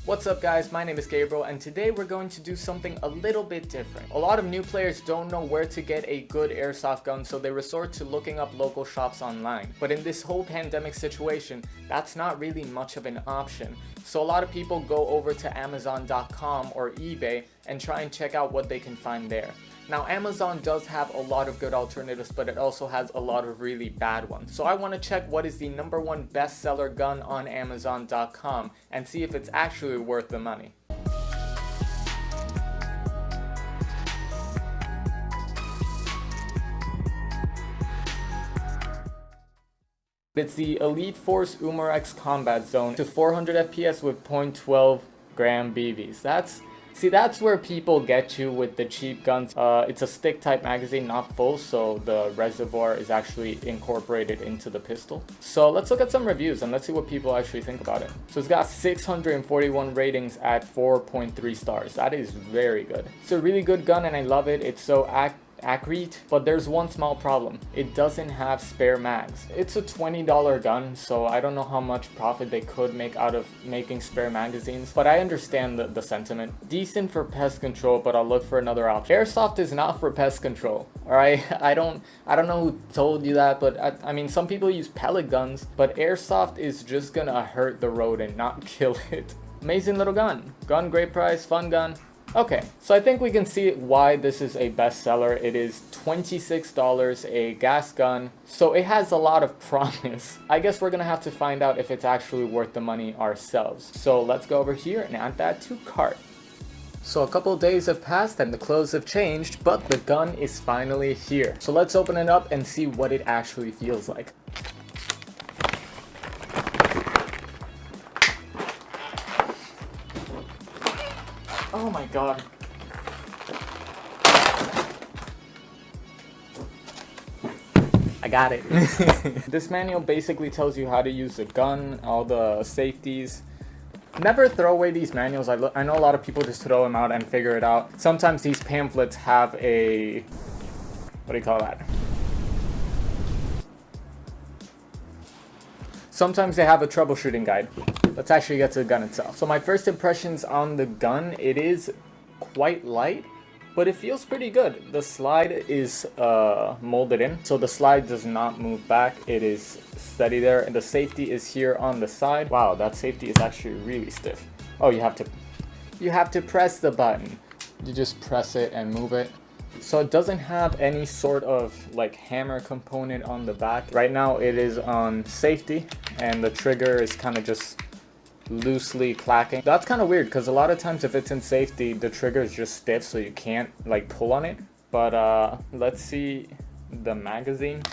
What's up guys, my name is Gabriel and today we're going to do something a little bit different. A lot of new players don't know where to get a good airsoft gun, so they resort to looking up local shops online. But in this whole pandemic situation, that's not really much of an option. So a lot of people go over to Amazon.com or eBay and try and check out what they can find there. Now Amazon does have a lot of good alternatives, but it also has a lot of really bad ones. So I want to check what is the #1 bestseller gun on Amazon.com and see if it's actually worth the money. It's the Elite Force Umarex Combat Zone to 400 FPS with .12 gram BBs. That's where people get you with the cheap guns. It's a stick type magazine, not full, so the reservoir is actually incorporated into the pistol. So let's look at some reviews and let's see what people actually think about it. So it's got 641 ratings at 4.3 stars. That is very good. It's a really good gun and I love it. It's so accurate, but there's one small problem. It doesn't have spare mags. It's a $20 gun, so I don't know how much profit they could make out of making spare magazines, but I understand the sentiment. Decent for pest control, but I'll look for another option. Airsoft is not for pest control, alright? I don't know who told you that, but I mean, some people use pellet guns, but airsoft is just gonna hurt the rodent, not kill it. Amazing little gun. Great price, fun gun. Okay, so I think we can see why this is a bestseller. It is $26, a gas gun, so it has a lot of promise. I guess we're gonna have to find out if it's actually worth the money ourselves. So let's go over here and add that to cart. So a couple days have passed and the clothes have changed, but the gun is finally here. So let's open it up and see what it actually feels like. Oh my god. I got it. This manual basically tells you how to use the gun, all the safeties. Never throw away these manuals. I know a lot of people just throw them out and figure it out. Sometimes these pamphlets have a... what do you call that? Sometimes they have a troubleshooting guide. Let's actually get to the gun itself. So my first impressions on the gun, it is quite light, but it feels pretty good. The slide is molded in, so the slide does not move back. It is steady there, and the safety is here on the side. Wow, that safety is actually really stiff. Oh, you have to press the button. You just press it and move it. So it doesn't have any sort of like hammer component on the back. Right now it is on safety and the trigger is kind of just loosely clacking. That's kind of weird because a lot of times if it's in safety, the trigger is just stiff so you can't like pull on it. But let's see the magazine.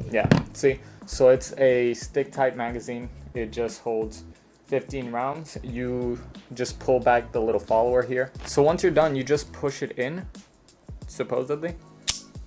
Yeah, see, so it's a stick type magazine. It just holds 15 rounds. You just pull back the little follower here. So once you're done, you just push it in, supposedly.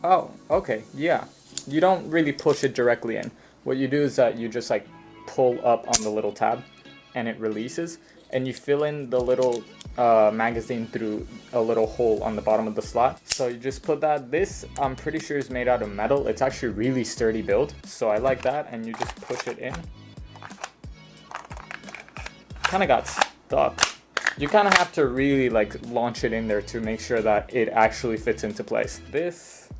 Oh, okay, yeah. You don't really push it directly in. What you do is that you just like pull up on the little tab and it releases, and you fill in the little magazine through a little hole on the bottom of the slot. So you just put that. This, I'm pretty sure, is made out of metal. It's actually really sturdy build, so I like that. And you just push it in. Kind of got stuck. You kind of have to really like launch it in there to make sure that it actually fits into place. This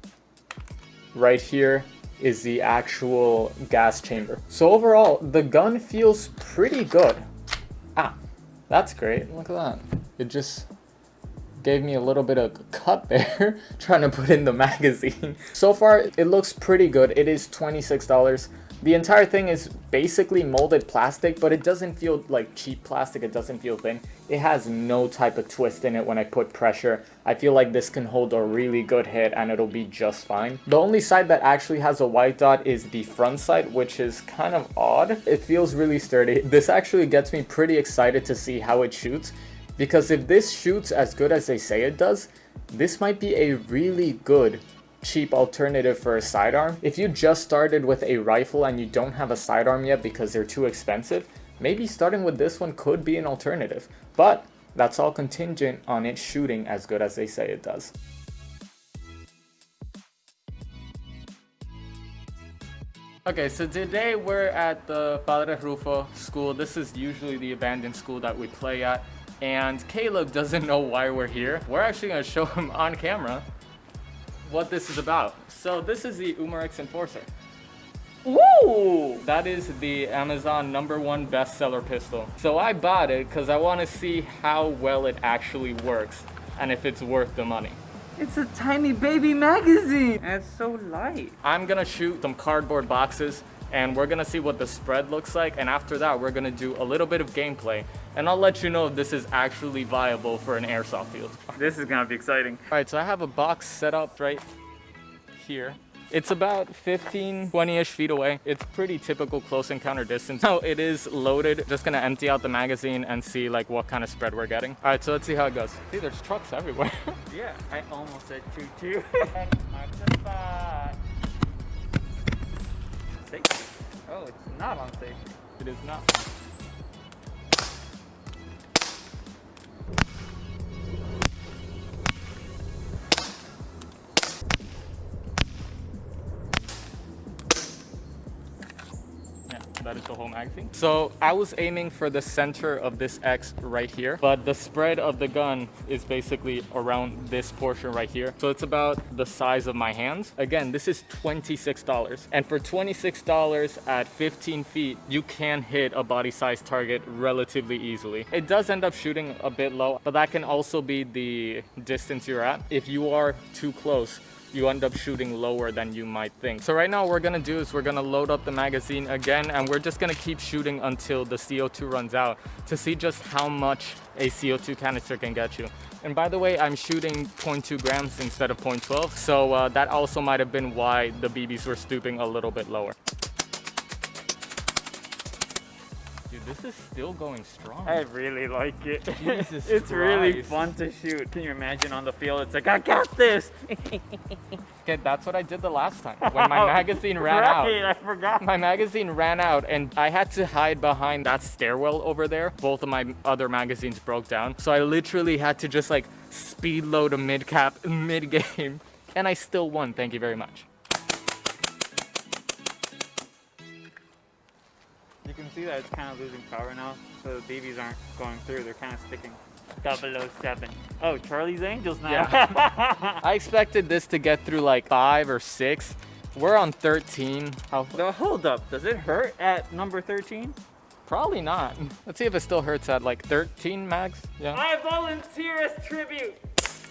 right here is the actual gas chamber. So overall, the gun feels pretty good. Ah, that's great. Look at that. It just gave me a little bit of cut there trying to put in the magazine. So far, it looks pretty good. It is $26. The entire thing is basically molded plastic, but it doesn't feel like cheap plastic. It doesn't feel thin. It has no type of twist in it when I put pressure. I feel like this can hold a really good hit and it'll be just fine. The only side that actually has a white dot is the front side, which is kind of odd. It feels really sturdy. This actually gets me pretty excited to see how it shoots, because if this shoots as good as they say it does, this might be a really good cheap alternative for a sidearm. If you just started with a rifle and you don't have a sidearm yet because they're too expensive, maybe starting with this one could be an alternative. But that's all contingent on it shooting as good as they say it does. Okay, so today we're at the Padre Rufo school. This is usually the abandoned school that we play at. And Caleb doesn't know why we're here. We're actually gonna show him on camera what this is about. So this is the Umarex Enforcer. Ooh! That is the Amazon #1 bestseller pistol. So I bought it because I want to see how well it actually works and if it's worth the money. It's a tiny baby magazine and it's so light. I'm gonna shoot some cardboard boxes and we're gonna see what the spread looks like, and after that we're gonna do a little bit of gameplay and I'll let you know if this is actually viable for an airsoft field. This is gonna be exciting. Alright, so I have a box set up right here. It's about 15, 20-ish feet away. It's pretty typical close encounter distance. So it is loaded. Just gonna empty out the magazine and see like what kind of spread we're getting. All right, so let's see how it goes. See, there's trucks everywhere. Yeah, I almost said choo-choo. Mark the spot. Safe? Oh, it's not on safe. It is not. That is the whole magazine. So I was aiming for the center of this X right here, but the spread of the gun is basically around this portion right here. So it's about the size of my hands. Again, this is $26. And for $26 at 15 feet, you can hit a body size target relatively easily. It does end up shooting a bit low, but that can also be the distance you're at. If you are too close, you end up shooting lower than you might think. So right now what we're gonna do is we're gonna load up the magazine again, and we're just gonna keep shooting until the CO2 runs out to see just how much a CO2 canister can get you. And by the way, I'm shooting 0.2 grams instead of 0.12, so that also might have been why the BBs were stooping a little bit lower. Dude, this is still going strong. I really like it. Jesus It's really Christ. fun to shoot. Can you imagine on the field? It's like, I got this. Okay, that's what I did the last time when my magazine ran out. I forgot. My magazine ran out and I had to hide behind that stairwell over there. Both of my other magazines broke down. So I literally had to just like speed load a mid-cap mid-game. And I still won, thank you very much. You can see that it's kind of losing power now, so the BBs aren't going through, they're kind of sticking. 007. Oh, Charlie's Angels now. Yeah. I expected this to get through like 5 or 6. We're on 13. No, hold up, does it hurt at number 13? Probably not. Let's see if it still hurts at like 13 max. Yeah. I volunteer as tribute.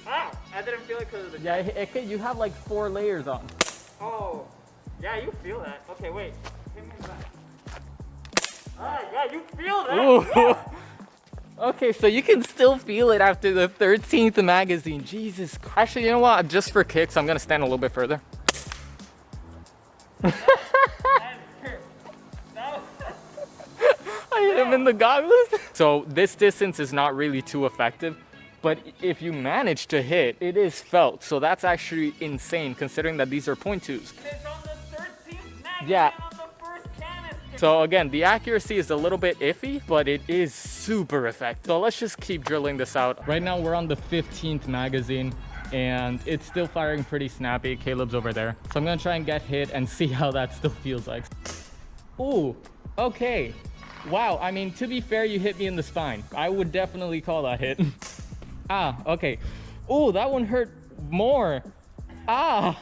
Ah, I didn't feel it because of the... Yeah, you have like 4 layers on. Oh, yeah, you feel that. Okay, wait. Give me that. Ah, yeah, you feel that. Ooh. Okay, so you can still feel it after the 13th magazine. Jesus Christ. Actually, you know what? Just for kicks, I'm gonna stand a little bit further. No. I hit him in the goggles. So this distance is not really too effective, but if you manage to hit, it is felt. So that's actually insane considering that these are .2s. It's on the 13th magazine. Yeah. On the first canister. So again, the accuracy is a little bit iffy, but it is super effective. So let's just keep drilling this out. Right now we're on the 15th magazine and it's still firing pretty snappy. Caleb's over there. So I'm gonna try and get hit and see how that still feels like. Ooh, okay. Wow, I mean, to be fair, you hit me in the spine. I would definitely call that hit. Ah, okay. Ooh, that one hurt more. Ah.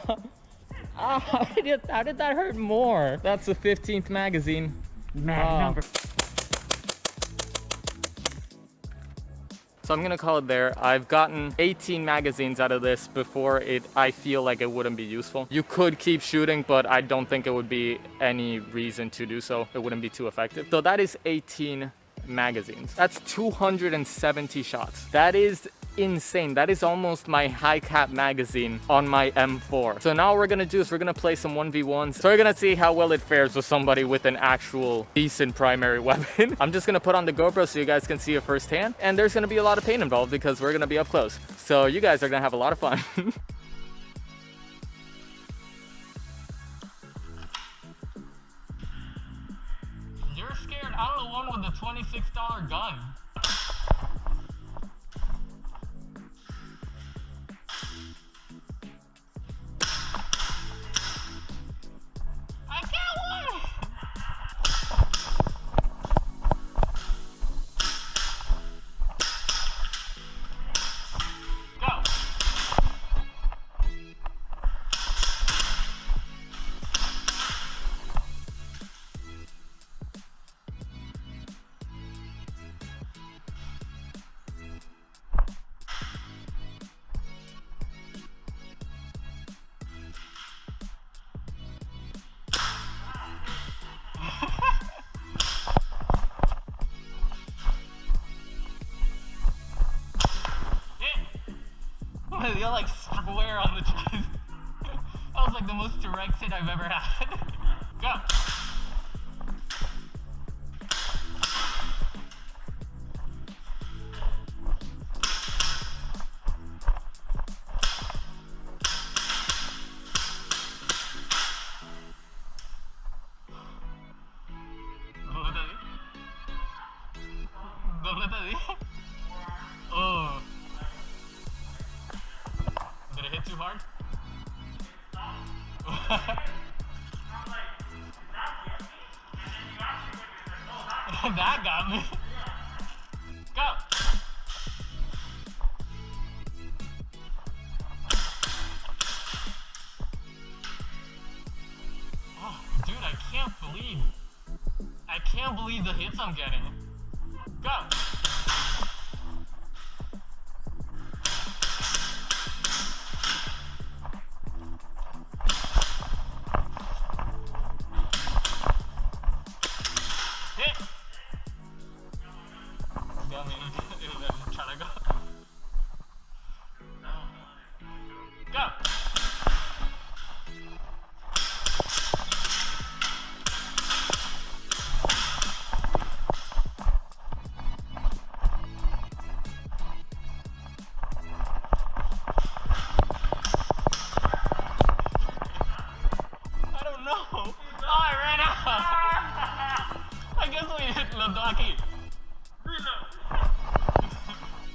Ah, how did that hurt more? That's the 15th magazine. Number. So I'm gonna call it there. I've gotten 18 magazines out of this before I feel like it wouldn't be useful. You could keep shooting, but I don't think it would be any reason to do so. It wouldn't be too effective. So that is 18 magazines. That's 270 shots. That is insane. That is almost my high cap magazine on my M4. So now what we're gonna do is we're gonna play some 1v1s. So we're gonna see how well it fares with somebody with an actual decent primary weapon. I'm just gonna put on the GoPro so you guys can see it firsthand. And there's gonna be a lot of pain involved because we're gonna be up close. So you guys are gonna have a lot of fun. You're scared. I'm the one with the $26 gun. I got one! That was like square on the chest. That was like the most direct hit I've ever had. Go! Oh. Did it hit too hard? That got me. Go. Oh, dude, I can't believe the hits I'm getting. Go. Hit. Got me. Trying to go. Go. I don't know. Oh, I ran out. I guess we hit Ladaki.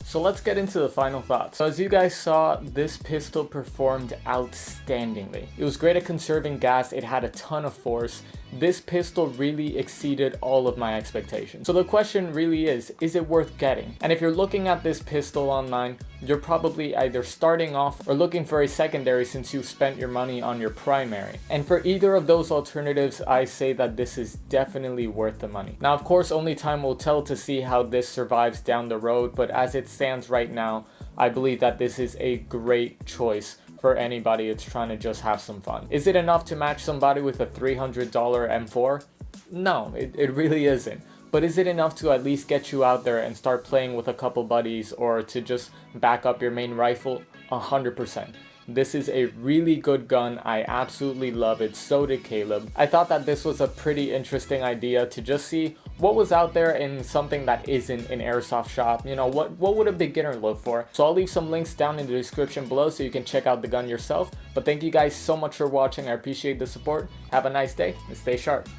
So let's get into the final thoughts. So as you guys saw, this pistol performed outstandingly. It was great at conserving gas, it had a ton of force. This pistol really exceeded all of my expectations. So the question really is it worth getting? And if you're looking at this pistol online, you're probably either starting off or looking for a secondary since you've spent your money on your primary. And for either of those alternatives, I say that this is definitely worth the money. Now, of course, only time will tell to see how this survives down the road, but as it stands right now, I believe that this is a great choice for anybody that's trying to just have some fun. Is it enough to match somebody with a $300 M4? No, it really isn't. But is it enough to at least get you out there and start playing with a couple buddies or to just back up your main rifle? 100%. This is a really good gun. I absolutely love it. So did Caleb. I thought that this was a pretty interesting idea to just see what was out there in something that isn't an airsoft shop. You know, what would a beginner look for? So I'll leave some links down in the description below so you can check out the gun yourself. But thank you guys so much for watching. I appreciate the support. Have a nice day and stay sharp.